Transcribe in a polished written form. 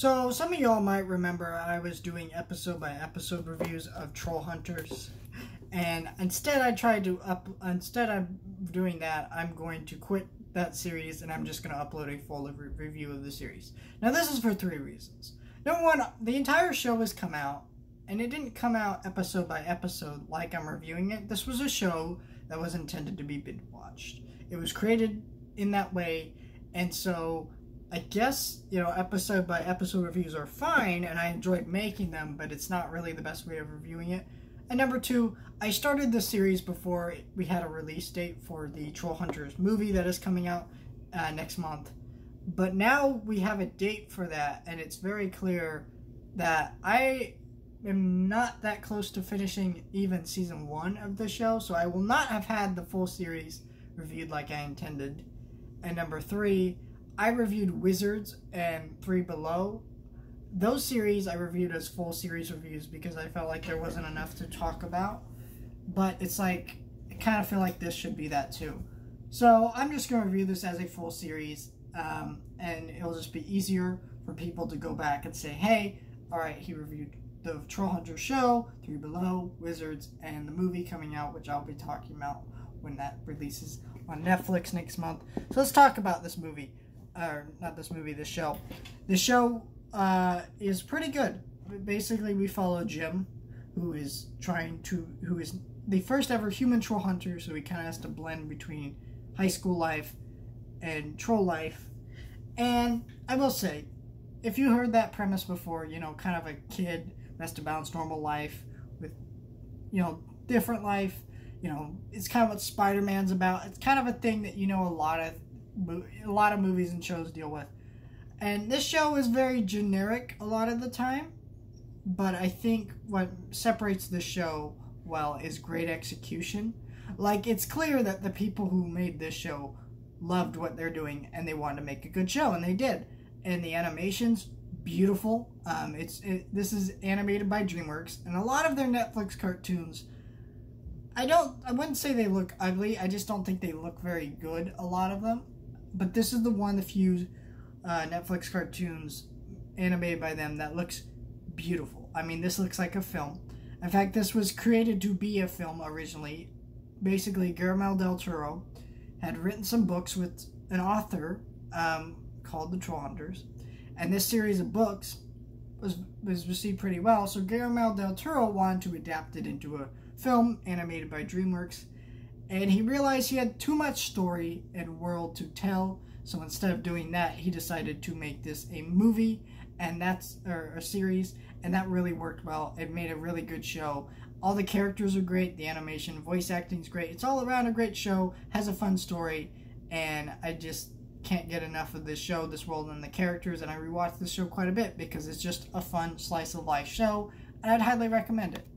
So some of y'all might remember I was doing episode by episode reviews of Trollhunters, and instead of doing that, I'm going to quit that series and I'm just going to upload a full review of the series. Now this is for 3 reasons. Number 1, the entire show has come out, and it didn't come out episode by episode like I'm reviewing it. This was a show that was intended to be binge watched. It was created in that way, and so I guess, episode by episode reviews are fine, and I enjoyed making them, but it's not really the best way of reviewing it. And number 2, I started the series before we had a release date for the Trollhunters movie that is coming out next month. But now we have a date for that, and it's very clear that I am not that close to finishing even season 1 of the show, so I will not have had the full series reviewed like I intended. And number 3, I reviewed Wizards and 3 Below. Those series I reviewed as full series reviews because I felt like there wasn't enough to talk about. But it's like, I kind of feel like this should be that too. So I'm just going to review this as a full series, and it'll just be easier for people to go back and say, hey, alright, he reviewed the Trollhunters show, 3 Below, Wizards, and the movie coming out, which I'll be talking about when that releases on Netflix next month. So let's talk about this movie. Not this movie, this show. The show is pretty good. Basically, we follow Jim, who is the first ever human troll hunter, so he kind of has to blend between high school life and troll life. And I will say, if you heard that premise before, kind of a kid who has to balance normal life with, different life, it's kind of what Spider-Man's about. It's kind of a thing that, a lot of movies and shows deal with. And this show is very generic a lot of the time, but I think what separates this show well is great execution. Like, it's clear that the people who made this show loved what they're doing and they wanted to make a good show, and they did. And the animation's beautiful. This is animated by Dreamworks, and a lot of their Netflix cartoons, I wouldn't say they look ugly, I just don't think they look very good, a lot of them. But this is one of the few Netflix cartoons animated by them that looks beautiful. I mean, this looks like a film. In fact, this was created to be a film originally. Basically, Guillermo del Toro had written some books with an author called the Trollhunters, and this series of books was received pretty well, so Guillermo del Toro wanted to adapt it into a film animated by Dreamworks. And he realized he had too much story and world to tell, so instead of doing that, he decided to make this a movie, and or a series, and that really worked well. It made a really good show. All the characters are great, the animation, voice acting is great. It's all around a great show, has a fun story, and I just can't get enough of this show, this world, and the characters, and I rewatched this show quite a bit because it's just a fun slice of life show, and I'd highly recommend it.